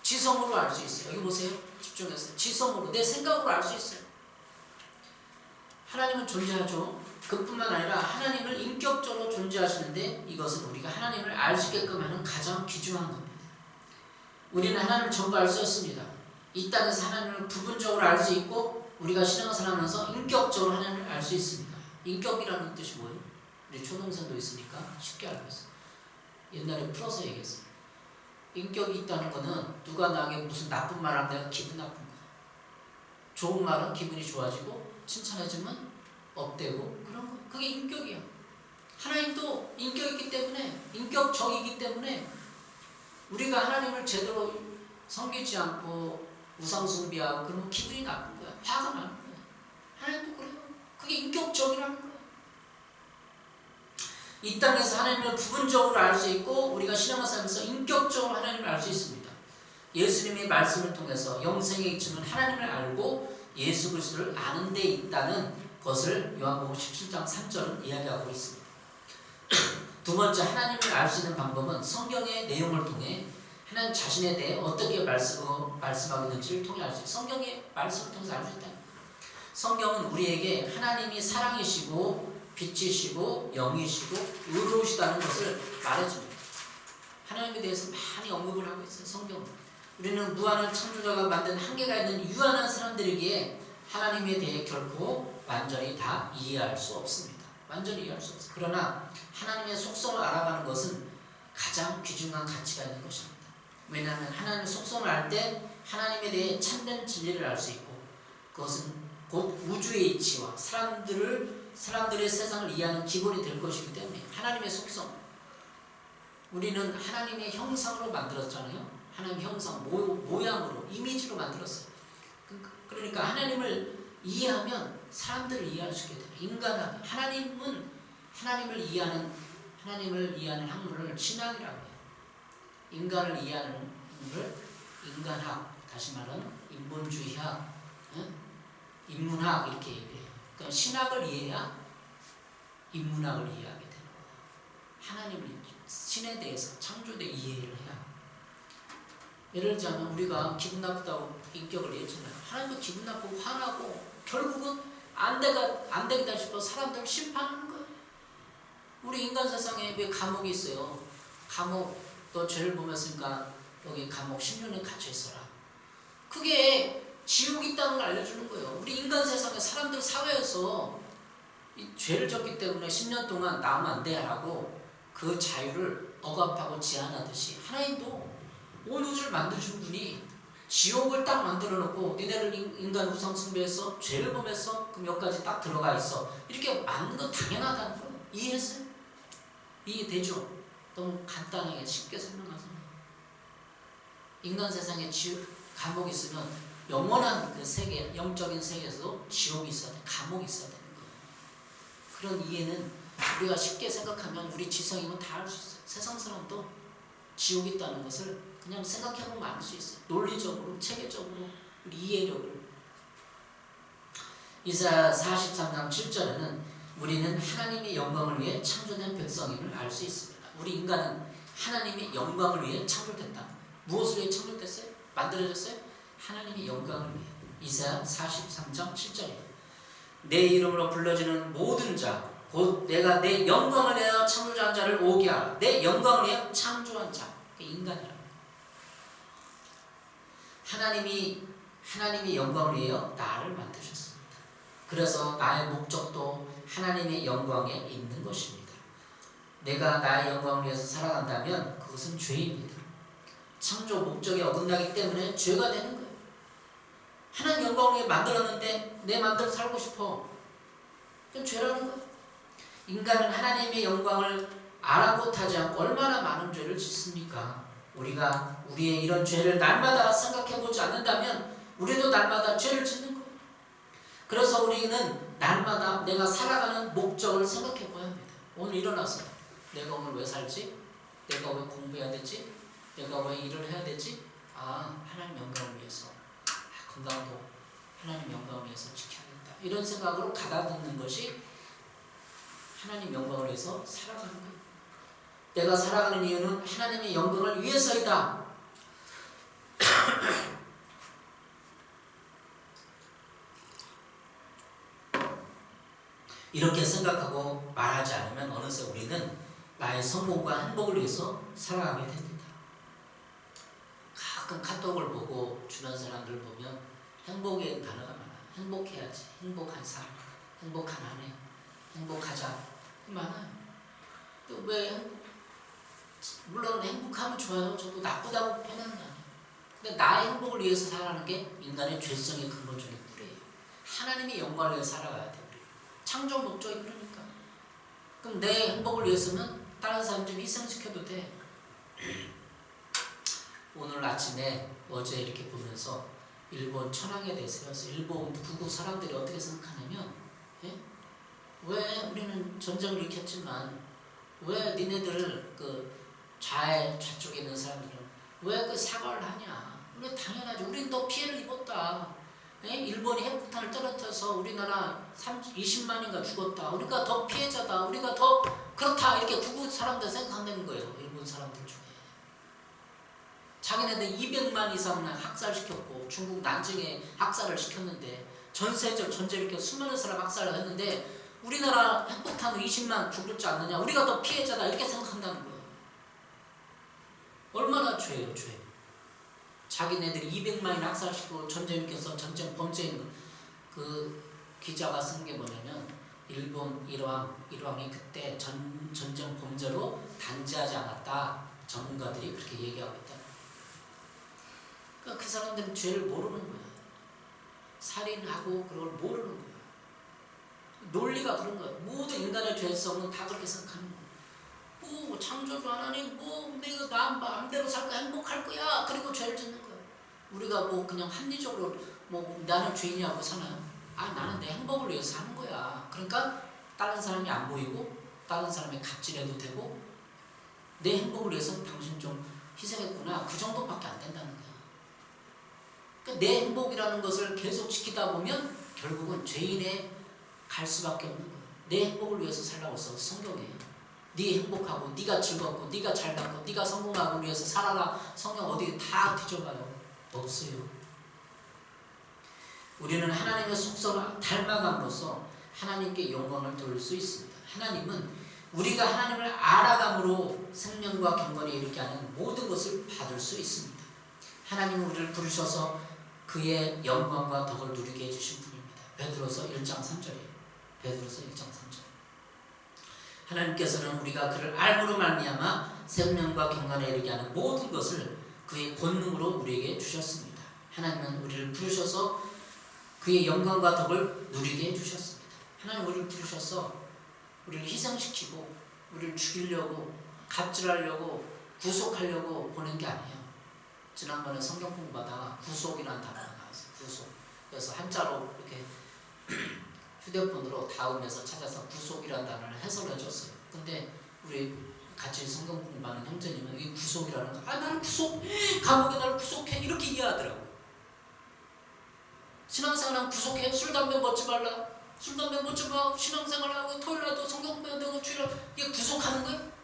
지성으로 알 수 있어요. 여기 보세요. 집중해서. 지성으로, 내 생각으로 알 수 있어요. 하나님은 존재하죠. 그뿐만 아니라 하나님을 인격적으로 존재하시는데 이것은 우리가 하나님을 알 수 있게끔 하는 가장 귀중한 겁니다. 우리는 하나님을 전부 알 수 없습니다. 이 땅에서 하나님을 부분적으로 알 수 있고 우리가 신앙생활을 하면서 인격적으로 하나님을 알 수 있습니다. 인격이라는 뜻이 뭐예요? 우리 초등생도 있으니까 쉽게 알고 있어요. 옛날에 풀어서 얘기했어요. 인격이 있다는 거는 누가 나에게 무슨 나쁜 말 하면 내가 기분 나쁜 거야. 좋은 말은 기분이 좋아지고 칭찬해주면 업되고 그런 거. 그게 인격이야. 하나님도 인격이기 때문에, 인격적이기 때문에 우리가 하나님을 제대로 섬기지 않고 우상숭배하고 그러면 기분이 나쁜 거야. 화가 나는 거야. 하나님도 그래요. 그게 인격적이라는 거야. 이 땅에서 하나님을 부분적으로 알 수 있고 우리가 신앙을 살면서 인격적으로 하나님을 알 수 있습니다. 예수님의 말씀을 통해서 영생에 이르는 하나님을 알고 예수 그리스도를 아는 데 있다는 것을 요한복음 17장 3절은 이야기하고 있습니다. 두 번째, 하나님을 알 수 있는 방법은 성경의 내용을 통해 하나님 자신에 대해 어떻게 말씀하고 있는지를 통해 알 수 있어요. 성경의 말씀을 통해서 알 수 있다는 거예요. 성경은 우리에게 하나님이 사랑이시고 빛이시고 영이시고 의로우시다는 것을 말해줍니다. 하나님에 대해서 많이 언급을 하고 있어요. 성경은. 우리는 무한한 창조자가 만든 한계가 있는 유한한 사람들에게 하나님에 대해 결코 완전히 다 이해할 수 없습니다. 완전히 이해할 수 없어요. 그러나 하나님의 속성을 알아가는 것은 가장 귀중한 가치가 있는 것입니다. 왜냐하면 하나님의 속성을 알 때 하나님에 대해 참된 진리를 알 수 있고 그것은 곧 우주의 이치와 사람들의 세상을 이해하는 기본이 될 것이기 때문에 하나님의 속성, 우리는 하나님의 형상으로 만들었잖아요. 하나님의 형상, 모양으로, 이미지로 만들었어요. 그러니까 하나님을 이해하면 사람들을 이해할 수 있게 돼요. 인간학, 하나님은 하나님을 이해하는 학문을 신학이라고 해요. 인간을 이해하는 학문을 인간학, 다시 말하면 인본주의학, 인문학 이렇게 얘기해요. 그러니까 신학을 이해해야 인문학을 이해하게 되는 거예요. 하나님을, 신에 대해서 창조대 이해를 해야. 예를 들자면 우리가 기분 나쁘다고 인격을 얘기했잖아요. 하나님도 기분 나쁘고 화나고 결국은 안 되겠다 싶어 사람들을 심판하는 거예요. 우리 인간 세상에 왜 감옥이 있어요? 감옥, 너 죄를 범했으니까 여기 감옥 10년에 갇혀 있어라. 그게 지옥이 있다는 걸 알려주는 거예요. 우리 인간 세상에 사람들 사회에서 이 죄를 졌기 때문에 10년 동안 나오면 안 돼라고 그 자유를 억압하고 제한하듯이 하나님도 온 우주를 만드신 분이 지옥을 딱 만들어 놓고 니네를 인간 우상 숭배해서 죄를 범했어? 그럼 여기까지 딱 들어가 있어. 이렇게 만든 건 당연하다는 거예요. 이해했어요? 이해되죠? 너무 간단하게 쉽게 설명하잖아요. 인간 세상에 감옥이 있으면 영원한 그 세계, 영적인 세계에서도 지옥이 있어야 돼. 감옥이 있어야 되는 거예요. 그런 이해는 우리가 쉽게 생각하면 우리 지성이면 다 알 수 있어요. 세상 사람도 지옥이 있다는 것을 그냥 생각해보면 알 수 있어요. 논리적으로, 체계적으로, 우리 이해력을. 이사야 43장 7절에는 우리는 하나님의 영광을 위해 창조된 백성임을 알 수 있습니다. 우리 인간은 하나님의 영광을 위해 창조됐다. 무엇을 위해 창조됐어요? 만들어졌어요? 하나님의 영광을 위해. 이사야 43장 7절이에요. 내 이름으로 불러지는 모든 자, 곧 내가 내 영광을 위하여 창조한 자를 오게 하라. 내 영광을 위하여 창조한 자, 인간이라고. 하나님이 영광을 위하여 나를 만드셨습니다. 그래서 나의 목적도 하나님의 영광에 있는 것입니다. 내가 나의 영광을 위해서 살아간다면 그것은 죄입니다. 창조 목적에 어긋나기 때문에 죄가 되는 거예요. 하나님 영광을 위해 만들었는데 내 마음대로 살고 싶어. 그건 죄라는 거예요. 인간은 하나님의 영광을 아랑곳하지 않고 얼마나 많은 죄를 짓습니까? 우리가 우리의 이런 죄를 날마다 생각해보지 않는다면 우리도 날마다 죄를 짓는 거예요. 그래서 우리는 날마다 내가 살아가는 목적을 생각해봐야 합니다. 오늘 일어나서 내가 오늘 왜 살지? 내가 왜 공부해야 되지? 내가 왜 일을 해야 되지? 하나님 영광을 위해서. 건강도 하나님 영광을 위해서 지켜야겠다. 이런 생각으로 가다듬는 것이 하나님 영광을 위해서 살아가는 거예요. 내가 살아가는 이유는 하나님의 영광을 위해서이다. 이렇게 생각하고 말하지 않으면 어느새 우리는 나의 성공과 행복을 위해서 살아가게 됩니다. 가끔 카톡을 보고 주변 사람들 보면 행복의 단어가 많아요. 행복해야지, 행복한 삶, 행복한 아내, 행복하자 많아요. 왜 물론 행복하면 좋아요. 저도 나쁘다고 표현하는 거 아니에요. 근데 나의 행복을 위해서 살아가는 게 인간의 죄성의 근본적인 뿌리예요. 하나님의 영광을 위해서 살아가야 돼요. 우리 창조 목적이 그러니까. 그럼 내 행복을 위해서는 다른 사람 좀 희생시켜도 돼. 오늘 아침에 어제 이렇게 보면서 일본 천황에 대해서 일본 북부 사람들이 어떻게 생각하냐면, 예? 왜 우리는 전쟁을 일으켰지만 왜 니네들 그 좌쪽에 있는 사람들은 왜 그 사과를 하냐? 우리 당연하지. 우리는 더 피해를 입었다. 예? 일본이 핵폭탄을 떨어뜨려서 우리나라 20만인가 죽었다. 우리가 더 피해자다. 우리가 더 그렇다. 이렇게 북부 사람들 생각한다는 거예요. 일본 사람들 중에. 자기네들 200만 이상 학살시켰고 중국 난징에 학살을 시켰는데 전세적 전쟁을 일으켜 수많은 사람 학살을 했는데 우리나라 핵폭탄으로 20만 죽을지 않느냐. 우리가 더 피해자다. 이렇게 생각한다는 거예요. 얼마나 죄예요, 죄. 자기네들이 200만이 학살시키고 전쟁 일으켜서 전쟁 범죄인 그 기자가 쓴 게 뭐냐면 일본 일왕이 그때 전쟁 범죄로 단죄하지 않았다. 전문가들이 그렇게 얘기하고 있다. 그러니까 그 사람들은 죄를 모르는 거야. 살인하고 그걸 모르는 거야. 논리가 그런 거야. 모든 인간의 죄성은 다 그렇게 생각하는 거야. 뭐 창조주 하나님 뭐 내가 나 마음대로 살 거야, 행복할 거야. 그리고 죄를 짓는 거야. 우리가 뭐 그냥 합리적으로 뭐 나는 죄인이라고 사나요? 아, 나는 내 행복을 위해서 사는 거야. 그러니까 다른 사람이 안 보이고 다른 사람이 갑질해도 되고 내 행복을 위해서 당신 좀 희생했구나. 그 정도밖에 안 된다는 거야. 그러니까 내 행복이라는 것을 계속 지키다 보면 결국은 죄인에 갈 수밖에 없는 거야. 내 행복을 위해서 살라고 해서 성경에 네 행복하고 네가 즐겁고 네가 잘났고 네가 성공하고 위해서 살아라. 성경 어디 다 뒤져봐요. 없어요. 우리는 하나님의 속성을 닮아감으로써 하나님께 영광을 돌릴 수 있습니다. 하나님은 우리가 하나님을 알아감으로 생명과 경건에 이르게 하는 모든 것을 받을 수 있습니다. 하나님은 우리를 부르셔서 그의 영광과 덕을 누리게 해주신 분입니다. 베드로서 1장 3절이에요. 베드로서 1장 3절. 하나님께서는 우리가 그를 알므로 말미암아 생명과 경건에 이르게 하는 모든 것을 그의 권능으로 우리에게 주셨습니다. 하나님은 우리를 부르셔서 그의 영광과 덕을 누리게 해주셨습니다. 하나님 우리를 부르셔서 우리를 희생시키고 우리를 죽이려고 갑질하려고 구속하려고 보낸 게 아니에요. 지난번에 성경 공부하다가 구속이라는 단어가 나왔어요. 구속. 그래서 한자로 이렇게 휴대폰으로 다음에서 찾아서 구속이라는 단어를 해설해 줬어요. 근데 우리 같이 성경 공부하는 형제님은 이 구속이라는 거, 아 나를 구속, 감옥에 나를 구속해 이렇게 이해하더라고요. 신앙생활하면 구속해, 술 담배 먹지 말라, 술 담배 먹지 마, 신앙생활하고 토요일날도 성경 공부해야 되고 주일날 이게 구속하는 거예요?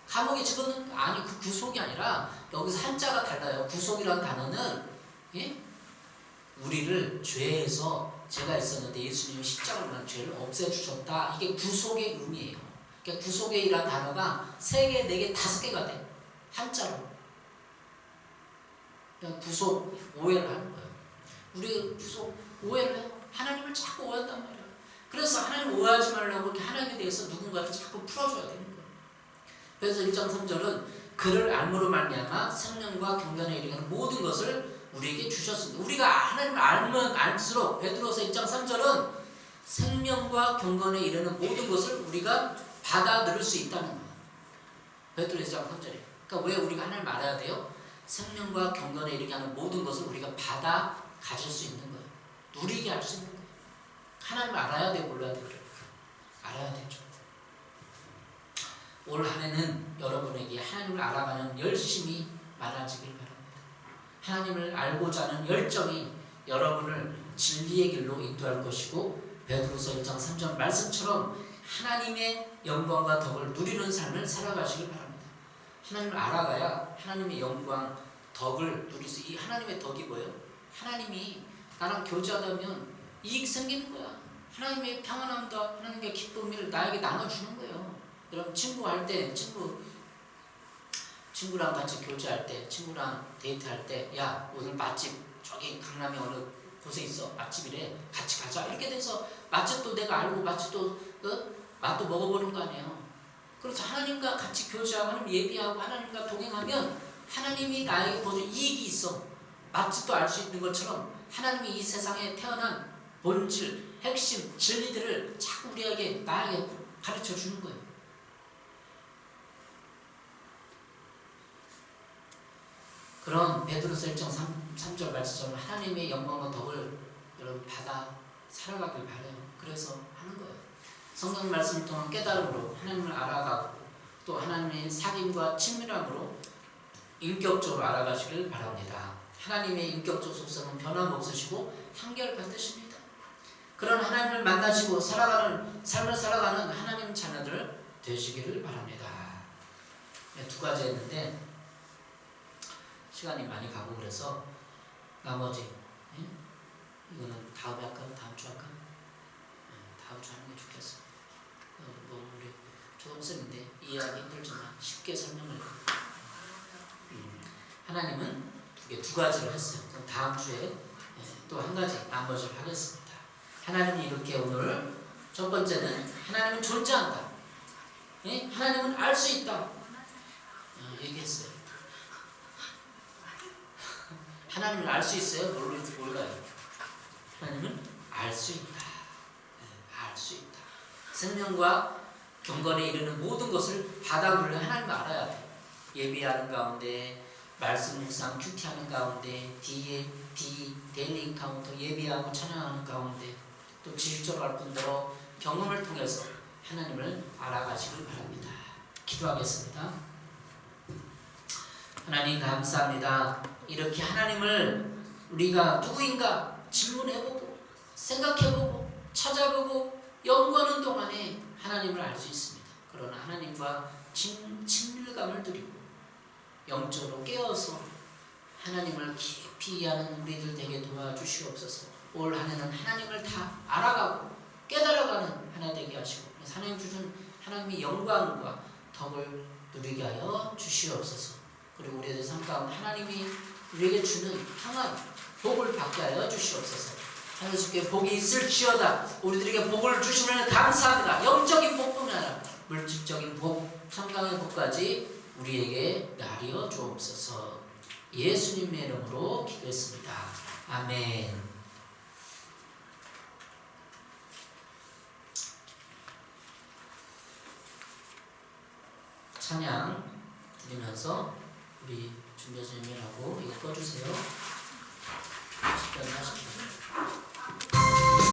감옥에 집어넣는 거 아니, 그 구속이 아니라 여기서 한자가 달라요. 구속이라는 단어는 예? 우리를 죄에서 죄가 있었는데 예수님이 십자가로 난 죄를 없애주셨다. 이게 구속의 의미예요. 그러니까 구속의라는 단어가 3개, 4개, 5개가 돼. 한자로. 그냥 구속, 오해를 하는 거예요. 우리 구속, 오해를 해요. 하나님을 자꾸 오해한단 말이에요. 그래서 하나님 오해하지 말라고 이렇게 하나님에 대해서 누군가를 자꾸 풀어줘야 되는 거예요. 그래서 1장 3절은 그를 알므로 말미암아 생명과 경건에 이르게 하는 모든 것을 우리에게 주셨습니다. 우리가 하나님을 알면 알수록 베드로서 1장 3절은 생명과 경건에 이르는 모든 것을 우리가 받아들일 수 있다는 거예요. 베드로서 1장 3절에. 그러니까 왜 우리가 하나님을 알아야 돼요? 생명과 경건에 이르게 하는 모든 것을 우리가 받아 가질 수 있는 거예요. 누리게 할 수 있는 거예요. 하나님을 알아야 돼, 몰라야 돼? 알아야 되죠. 올 한 해는 여러분에게 하나님을 알아가는 열심이 많아지길 바랍니다. 하나님을 알고자 하는 열정이 여러분을 진리의 길로 인도할 것이고 베드로서 1장 3절 말씀처럼 하나님의 영광과 덕을 누리는 삶을 살아가시길 바랍니다. 하나님을 알아가야 하나님의 영광, 덕을 누릴 수. 이 하나님의 덕이 뭐예요? 하나님이 나랑 교제하다 보면 이익 생기는 거야. 하나님의 평안함과 하나님의 기쁨을 나에게 나눠주는 거예요. 여러분 친구랑 같이 교제할 때, 친구랑 데이트할 때, 야 오늘 맛집 저기 강남에 어느 곳에 있어, 맛집이래, 같이 가자, 이렇게 돼서 맛집도 내가 알고 맛집도 맛도 먹어보는 거 아니에요. 그래서 하나님과 같이 교제하고 하나님 예비하고 하나님과 동행하면 하나님이 나에게 보여준 이익이 있어. 맛집도 알 수 있는 것처럼 하나님이 이 세상에 태어난 본질, 핵심, 진리들을 자꾸 나에게 가르쳐 주는 거예요. 그런 베드로서 1장 3절 말씀처럼 하나님의 영광과 덕을 여러분 받아 살아가길 바라요. 그래서 하는 거예요. 성경 말씀을 통한 깨달음으로 하나님을 알아가고 또 하나님의 사귐과 친밀함으로 인격적으로 알아가시길 바랍니다. 하나님의 인격적 속성은 변함없으시고 한결같으십니다. 그런 하나님을 만나시고 삶을 살아가는 하나님 자녀들 되시기를 바랍니다. 네, 두 가지 했는데 시간이 많이 가고 그래서 나머지 이거는 다음에 할까? 다음 주 할까? 다음 주 하는 게 좋겠어. 너무 우리 초등생인데 이해하기 힘들지만 쉽게 설명을 하나님은 두 가지를 했어요. 그럼 다음 주에 또 한 가지 나머지를 하겠습니다. 하나님이 이렇게 오늘 첫 번째는 하나님은 존재한다. 하나님은 알 수 있다. 얘기했어요. 하나님을 알 수 있어요? 몰라요. 하나님은 알 수 있다. 알 수 있다. 생명과 경건에 이르는 모든 것을 받아들여 하나님을 알아야 돼. 예비하는 가운데, 말씀 묵상 큐티하는 가운데, 데일리 인카운터 예비하고 찬양하는 가운데, 또 지식적으로 할 뿐더러 경험을 통해서 하나님을 알아가시길 바랍니다. 기도하겠습니다. 하나님 감사합니다. 이렇게 하나님을 우리가 누구인가 질문해보고 생각해보고 찾아보고 연구하는 동안에 하나님을 알 수 있습니다. 그러나 하나님과 친밀감을 누리고 영적으로 깨어서 하나님을 깊이 이해하는 우리들 되게 도와주시옵소서. 올 한 해는 하나님을 다 알아가고 깨달아가는 하나 되게 하시고 하나님 주신 하나님의 영광과 덕을 누리게 하여 주시옵소서. 그리고 우리의 삶 가운데 하나님이 우리에게 주는 평안, 복을 받게 하여 주시옵소서. 하나님께 복이 있을지어다. 우리들에게 복을 주시면 감사합니다. 영적인 복뿐만 아니라 물질적인 복, 평강의 복까지 우리에게 나리어 주옵소서. 예수님의 이름으로 기도했습니다. 아멘. 찬양 드리면서 우리 준비해서 연결하고 이거 꺼주세요. 10분 40분.